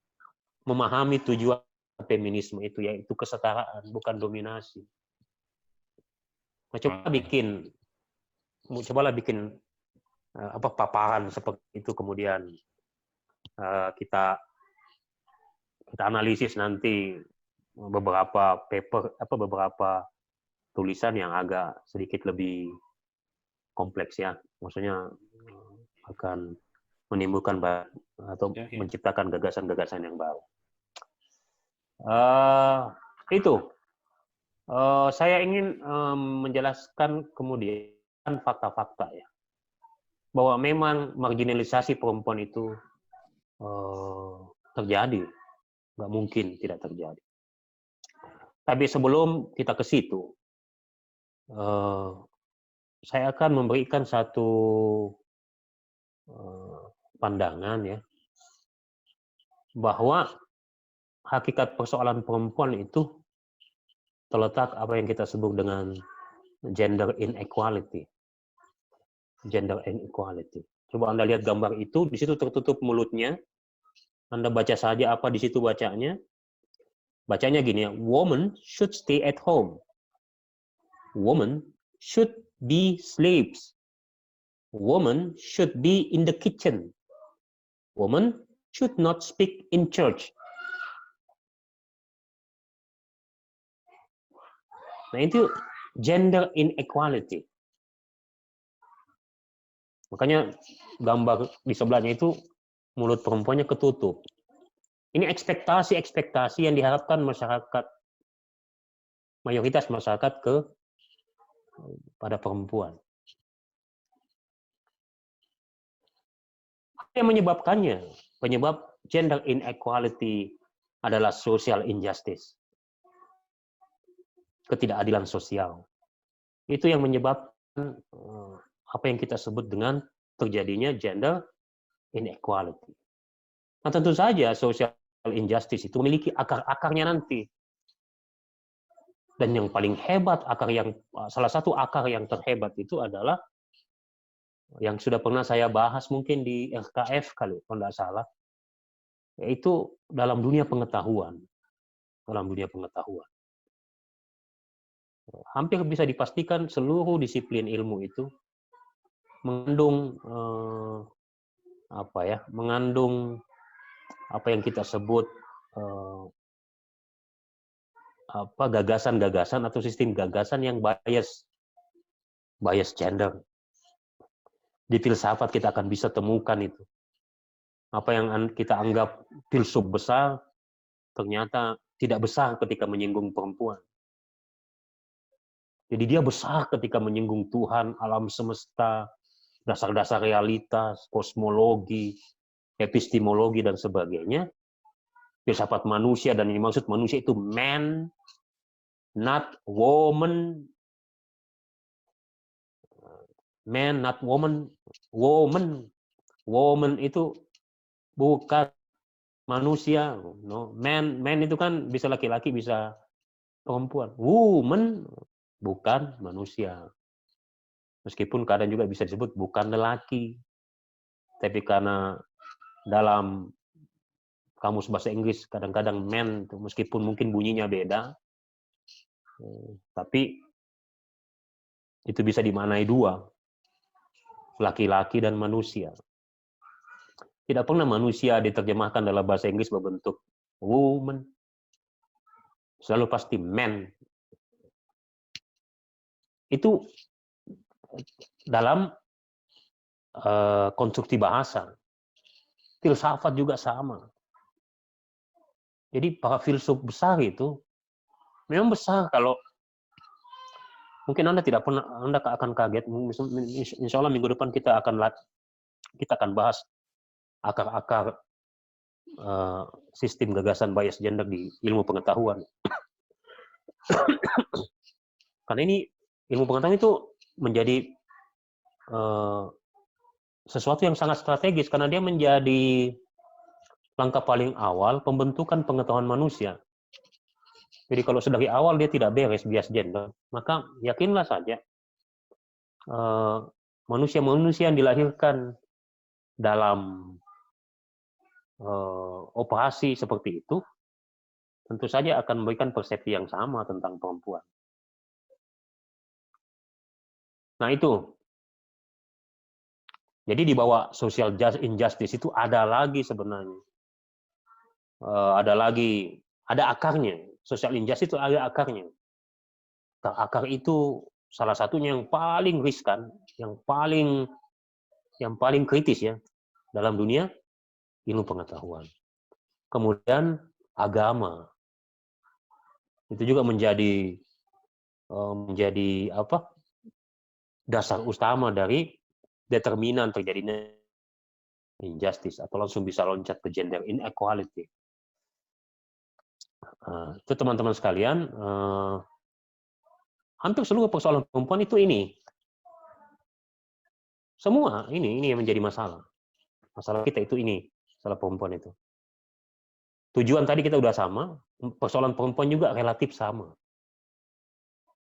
memahami tujuan feminisme itu, yaitu kesetaraan, bukan dominasi. Nah, cobalah bikin paparan seperti itu, kemudian kita analisis nanti beberapa paper, beberapa tulisan yang agak sedikit lebih kompleks ya, maksudnya akan menimbulkan atau menciptakan gagasan-gagasan yang baru. Itu Saya ingin menjelaskan kemudian fakta-fakta ya, bahwa memang marginalisasi perempuan itu terjadi, nggak mungkin tidak terjadi. Tapi sebelum kita ke situ, saya akan memberikan satu pandangan ya, bahwa hakikat persoalan perempuan itu terletak apa yang kita sebut dengan gender inequality. Gender inequality. Coba Anda lihat gambar itu, di situ tertutup mulutnya. Anda baca saja apa di situ bacanya. Bacanya gini ya, woman should stay at home. Woman should be slaves. Woman should be in the kitchen. Woman should not speak in church. Nah itu gender inequality. Makanya gambar di sebelahnya itu mulut perempuannya ketutup. Ini ekspektasi-ekspektasi yang diharapkan masyarakat, mayoritas masyarakat pada perempuan. Apa yang menyebabkannya? Penyebab gender inequality adalah social injustice. Ketidakadilan sosial. Itu yang menyebabkan apa yang kita sebut dengan terjadinya gender inequality. Nah tentu saja social injustice itu memiliki akar-akarnya nanti. Dan yang paling hebat, salah satu akar yang terhebat itu adalah yang sudah pernah saya bahas mungkin di RKF kalau tidak salah, yaitu dalam dunia pengetahuan. Dalam dunia pengetahuan. Hampir bisa dipastikan seluruh disiplin ilmu itu mengandung mengandung apa yang kita sebut gagasan-gagasan atau sistem gagasan yang bias gender. Di filsafat kita akan bisa temukan itu. Apa yang kita anggap filsuf besar ternyata tidak besar ketika menyinggung perempuan. Jadi dia besar ketika menyinggung Tuhan, alam semesta, dasar-dasar realitas, kosmologi, epistemologi, dan sebagainya. Filsafat manusia, dan yang dimaksud manusia itu man, not woman. Man, not woman. Woman. Woman itu bukan manusia. No. Man itu kan bisa laki-laki, bisa perempuan. Woman bukan manusia. Meskipun kadang juga bisa disebut bukan lelaki. Tapi karena dalam kamus bahasa Inggris kadang-kadang man, meskipun mungkin bunyinya beda, tapi itu bisa dimaknai dua, laki-laki dan manusia. Tidak pernah manusia diterjemahkan dalam bahasa Inggris berbentuk woman, selalu pasti man. Itu dalam konstruksi bahasa. Filsafat juga sama. Jadi para filsuf besar itu memang besar. Kalau mungkin Anda akan kaget. Insya Allah minggu depan kita akan bahas akar-akar sistem gagasan bias gender di ilmu pengetahuan. Karena ini ilmu pengetahuan itu menjadi sesuatu yang sangat strategis karena dia menjadi langkah paling awal pembentukan pengetahuan manusia. Jadi kalau dari awal dia tidak beres bias gender, maka yakinlah saja manusia-manusia yang dilahirkan dalam operasi seperti itu tentu saja akan memberikan persepsi yang sama tentang perempuan. Nah itu. Jadi di bawah social injustice itu ada lagi sebenarnya. Ada akarnya. Social injustice itu ada akarnya. Akar itu salah satunya yang paling riskan, yang paling kritis ya dalam dunia ilmu pengetahuan. Kemudian agama. Itu juga menjadi menjadi dasar utama dari determinan terjadinya injustice, atau langsung bisa loncat ke gender inequality. Itu teman-teman sekalian, hampir seluruh persoalan perempuan itu ini. Semua ini yang menjadi masalah. Masalah kita itu ini, masalah perempuan itu. Tujuan tadi kita udah sama, persoalan perempuan juga relatif sama.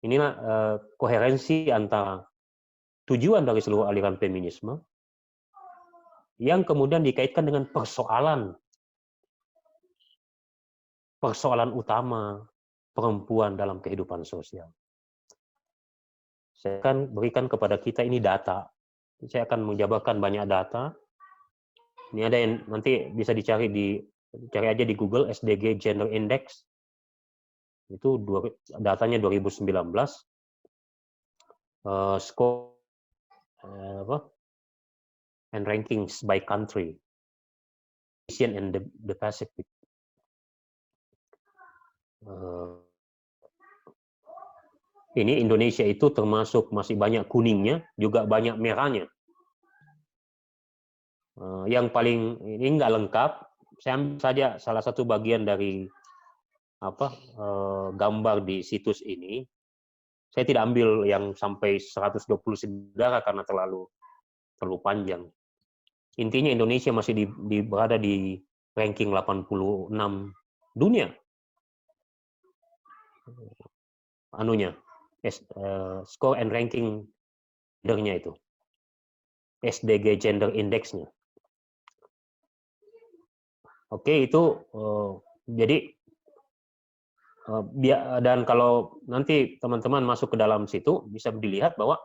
Inilah koherensi antara tujuan dari seluruh aliran feminisme yang kemudian dikaitkan dengan persoalan utama perempuan dalam kehidupan sosial. Saya akan berikan kepada kita ini data. Saya akan menjabarkan banyak data. Ini ada yang nanti bisa cari aja di Google, SDG Gender Index. Itu datanya 2019. Score and rankings by country, Asian and the Pacific. Ini Indonesia itu termasuk masih banyak kuningnya, juga banyak merahnya. Yang paling ini nggak lengkap, saya ambil saja salah satu bagian dari gambar di situs ini. Saya tidak ambil yang sampai 120 negara karena terlalu panjang. Intinya Indonesia masih berada di ranking 86 dunia. Score and ranking gendernya itu. SDG Gender Index-nya. Oke, itu jadi dan kalau nanti teman-teman masuk ke dalam situ bisa dilihat bahwa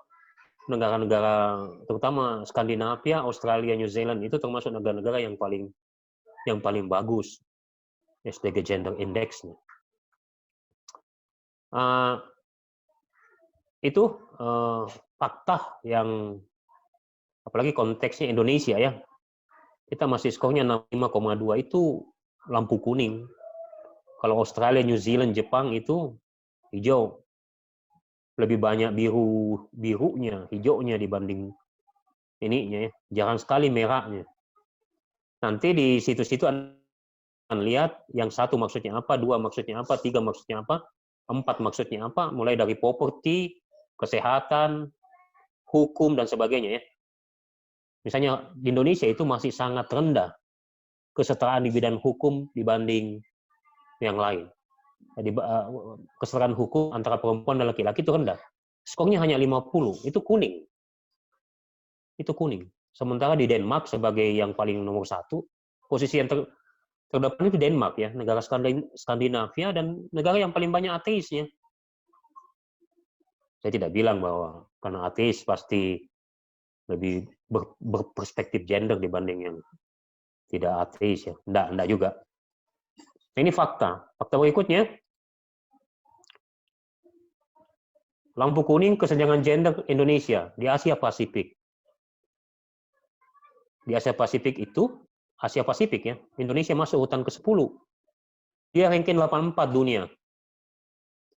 negara-negara terutama Skandinavia, Australia, New Zealand itu termasuk negara-negara yang paling bagus SDG Gender Index-nya. Itu fakta yang apalagi konteksnya Indonesia ya. Kita masih skornya 65,2 itu lampu kuning. Kalau Australia, New Zealand, Jepang itu hijau. Lebih banyak birunya, hijaunya dibanding ininya ya. Jarang sekali merahnya. Nanti di situs-situ akan lihat yang 1 maksudnya apa, 2 maksudnya apa, 3 maksudnya apa, 4 maksudnya apa, mulai dari properti, kesehatan, hukum, dan sebagainya ya. Misalnya di Indonesia itu masih sangat rendah kesetaraan di bidang hukum dibanding yang lain. Jadi kesetaraan hukum antara perempuan dan laki-laki itu rendah. Skornya hanya 50, itu kuning. Itu kuning. Sementara di Denmark sebagai yang paling nomor 1, posisi yang terdepan itu Denmark ya, negara Skandinavia dan negara yang paling banyak ateisnya. Saya tidak bilang bahwa karena ateis pasti lebih berperspektif gender dibanding yang tidak ateis ya. Enggak juga. Ini fakta. Fakta berikutnya, lampu kuning kesenjangan gender Indonesia di Asia Pasifik. Di Asia Pasifik itu, Asia Pasifik ya, Indonesia masuk urutan ke-10. Dia ranking 84 dunia.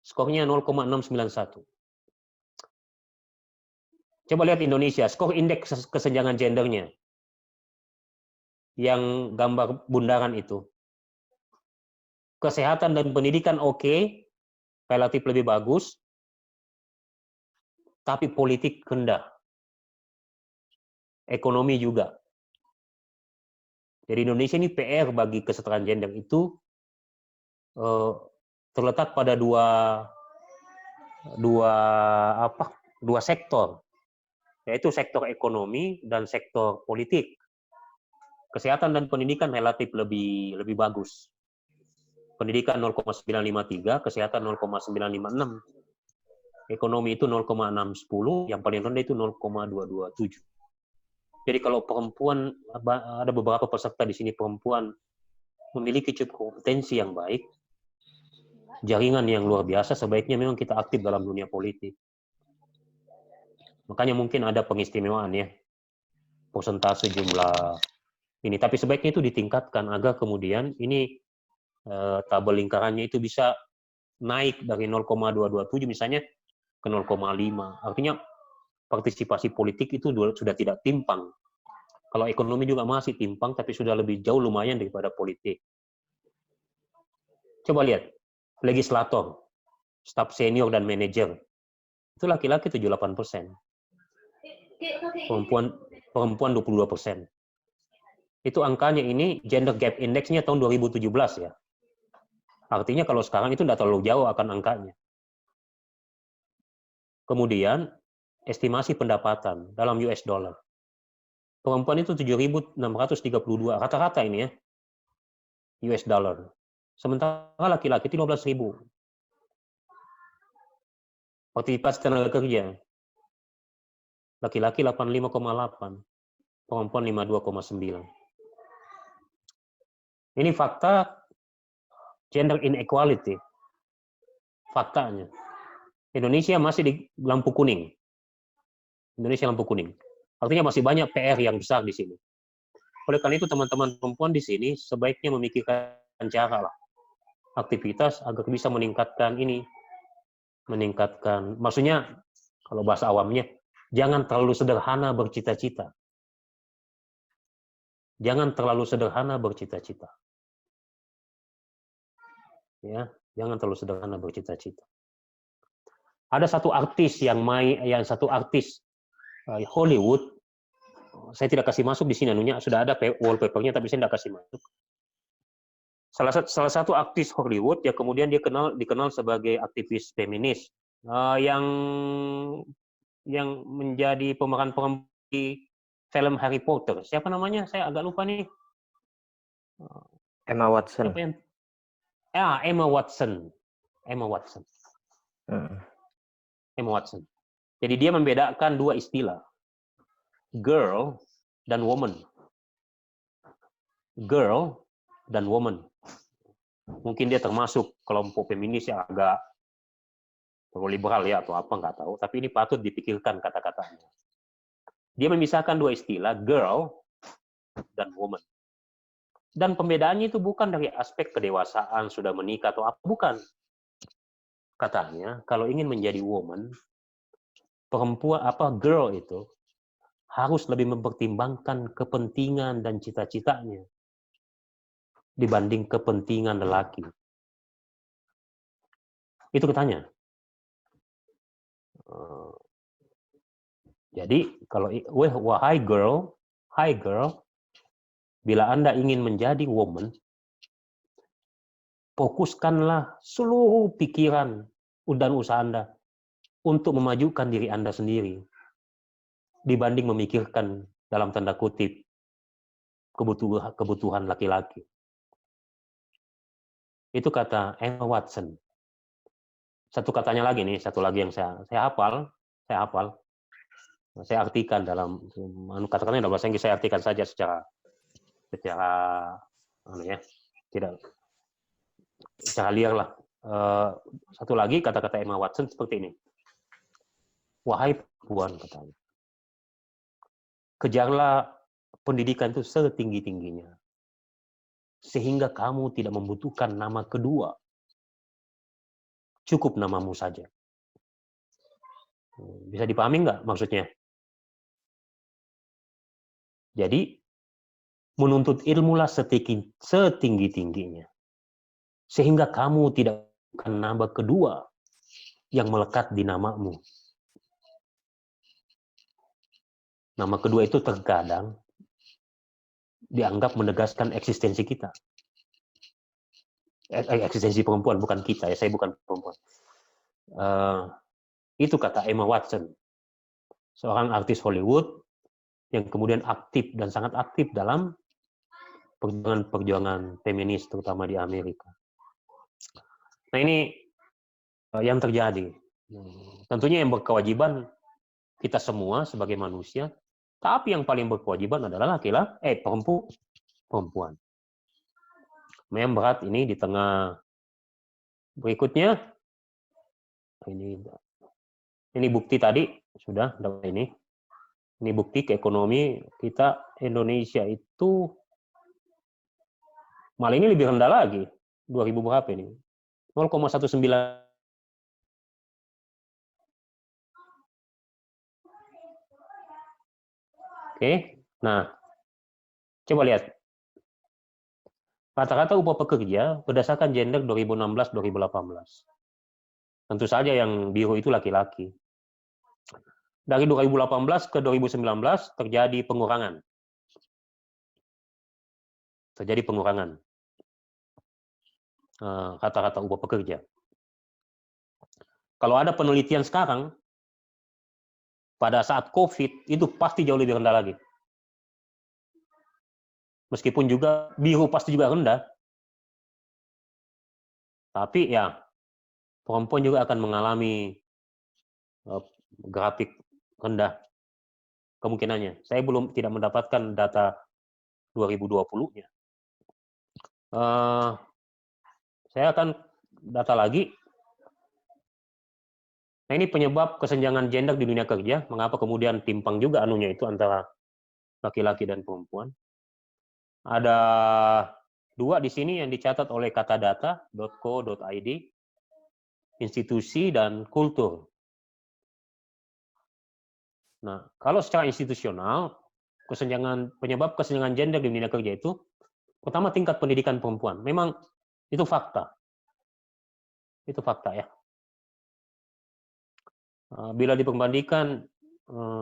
Skornya 0,691. Coba lihat Indonesia, skor indeks kesenjangan gendernya. Yang gambar bundaran itu. Kesehatan dan pendidikan oke, relatif lebih bagus, tapi politik rendah. Ekonomi juga. Jadi Indonesia ini PR bagi kesetaraan gender itu terletak pada dua sektor, yaitu sektor ekonomi dan sektor politik. Kesehatan dan pendidikan relatif lebih bagus. Pendidikan 0,953, kesehatan 0,956. Ekonomi itu 0,610, yang paling rendah itu 0,227. Jadi kalau perempuan, ada beberapa peserta di sini perempuan memiliki cukup kompetensi yang baik, jaringan yang luar biasa, sebaiknya memang kita aktif dalam dunia politik. Makanya mungkin ada pengistimewaan ya, persentase jumlah ini. Tapi sebaiknya itu ditingkatkan agar kemudian ini tabel lingkarannya itu bisa naik dari 0,227 misalnya ke 0,5. Artinya partisipasi politik itu sudah tidak timpang. Kalau ekonomi juga masih timpang, tapi sudah lebih jauh lumayan daripada politik. Coba lihat, legislator, staf senior dan manajer, itu laki-laki 78%. Perempuan 22%. Itu angkanya ini gender gap index-nya tahun 2017 ya. Artinya kalau sekarang itu tidak terlalu jauh akan angkanya. Kemudian estimasi pendapatan dalam US dollar. Perempuan itu 7.632 rata-rata ini ya. US dollar. Sementara laki-laki 15.000. Partisipasi tenaga kerja. Laki-laki 85,8. Perempuan 52,9. Ini fakta gender inequality. Faktanya. Indonesia masih di lampu kuning. Indonesia lampu kuning. Artinya masih banyak PR yang besar di sini. Oleh karena itu teman-teman perempuan di sini sebaiknya memikirkan cara lah, aktivitas agar bisa meningkatkan ini, maksudnya kalau bahasa awamnya, jangan terlalu sederhana bercita-cita. Jangan terlalu sederhana bercita-cita. Ya, jangan terlalu sederhana bercita-cita. Ada satu artis Hollywood, saya tidak kasih masuk di sini anunya, sudah ada wallpaper-nya tapi saya tidak kasih masuk. Salah satu artis Hollywood ya kemudian dia dikenal sebagai aktivis feminis yang menjadi pemeran perempuan di film Harry Potter. Siapa namanya? Saya agak lupa nih. Emma Watson. Siapa yang? Emma Watson. Emma Watson. Jadi dia membedakan dua istilah, girl dan woman. Girl dan woman. Mungkin dia termasuk kelompok feminis yang agak liberal ya atau apa nggak tahu. Tapi ini patut dipikirkan kata-katanya. Dia memisahkan dua istilah, girl dan woman. Dan pembedaannya itu bukan dari aspek kedewasaan, sudah menikah atau apa, bukan. Katanya, kalau ingin menjadi woman, perempuan girl itu harus lebih mempertimbangkan kepentingan dan cita-citanya dibanding kepentingan lelaki. Itu katanya. Jadi, kalau wahai girl, bila Anda ingin menjadi woman, fokuskanlah seluruh pikiran dan usaha Anda untuk memajukan diri Anda sendiri dibanding memikirkan dalam tanda kutip kebutuhan laki-laki. Itu kata Emma Watson. Satu katanya lagi nih, satu lagi yang saya hafal. Saya artikan dalam kata-katanya dalam bahasa Inggris, saya artikan saja secara tidak secara liar lah. Satu lagi kata-kata Emma Watson seperti ini. Wahai perempuan, katanya, kejarlah pendidikan itu setinggi-tingginya, sehingga kamu tidak membutuhkan nama kedua. Cukup namamu saja. Bisa dipahami nggak maksudnya? Jadi, menuntut ilmulah setinggi-tingginya, sehingga kamu tidak membutuhkan nama kedua yang melekat di namamu. Nama kedua itu terkadang dianggap menegaskan eksistensi kita. Eksistensi perempuan, bukan kita ya, saya bukan perempuan. Itu kata Emma Watson, seorang artis Hollywood yang kemudian aktif dan sangat aktif dalam perjuangan feminis terutama di Amerika. Nah ini yang terjadi. Tentunya yang berkewajiban kita semua sebagai manusia, tapi yang paling berkewajiban adalah perempuan. Yang berat ini di tengah berikutnya, ini bukti tadi sudah ini. Ini bukti ke ekonomi kita Indonesia itu malah ini lebih rendah lagi. 2000 berapa ini? 0,19 Oke, nah coba lihat rata-rata upah pekerja berdasarkan gender 2016-2018. Tentu saja yang biru itu laki-laki. Dari 2018 ke 2019 terjadi pengurangan. Rata-rata upah pekerja. Kalau ada penelitian sekarang, pada saat COVID itu pasti jauh lebih rendah lagi. Meskipun juga biru pasti juga rendah, tapi ya perempuan juga akan mengalami grafik rendah kemungkinannya. Saya tidak mendapatkan data 2020-nya. Saya akan data lagi. Nah, ini penyebab kesenjangan gender di dunia kerja, mengapa kemudian timpang juga anunya itu antara laki-laki dan perempuan. Ada 2 di sini yang dicatat oleh katadata.co.id, institusi dan kultur. Nah, kalau secara institusional, penyebab kesenjangan gender di dunia kerja itu, pertama tingkat pendidikan perempuan. Memang itu fakta. Itu fakta ya. Bila diperbandingkan,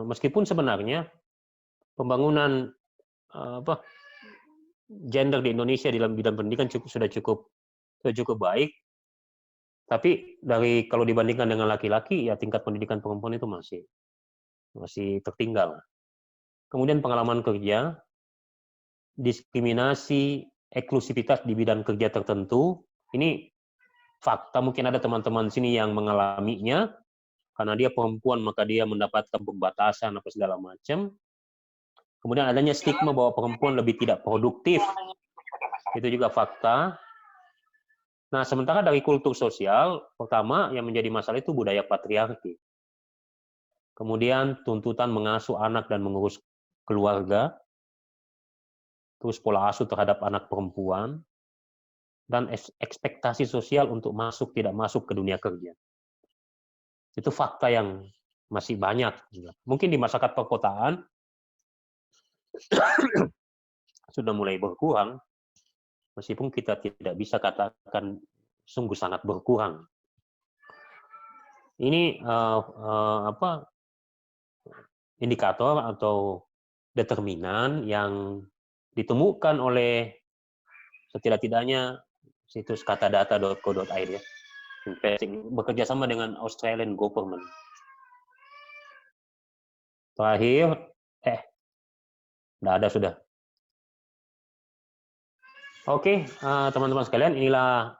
meskipun sebenarnya pembangunan gender di Indonesia dalam bidang pendidikan sudah cukup baik, tapi kalau dibandingkan dengan laki-laki, ya tingkat pendidikan perempuan itu masih tertinggal. Kemudian pengalaman kerja, diskriminasi, eksklusivitas di bidang kerja tertentu, ini fakta. Mungkin ada teman-teman sini yang mengalaminya, karena dia perempuan maka dia mendapatkan pembatasan apa segala macam. Kemudian adanya stigma bahwa perempuan lebih tidak produktif, itu juga fakta. Nah, sementara dari kultur sosial, pertama yang menjadi masalah itu budaya patriarki. Kemudian tuntutan mengasuh anak dan mengurus keluarga, terus pola asuh terhadap anak perempuan, dan ekspektasi sosial untuk tidak masuk ke dunia kerja. Itu fakta yang masih banyak. Mungkin di masyarakat perkotaan sudah mulai berkurang, meskipun kita tidak bisa katakan sungguh sangat berkurang. Ini indikator atau determinan yang ditemukan oleh setidak-tidaknya situs katadata.co.id ya. Bekerja sama dengan Australian government. Terakhir, sudah. Oke, teman-teman sekalian, inilah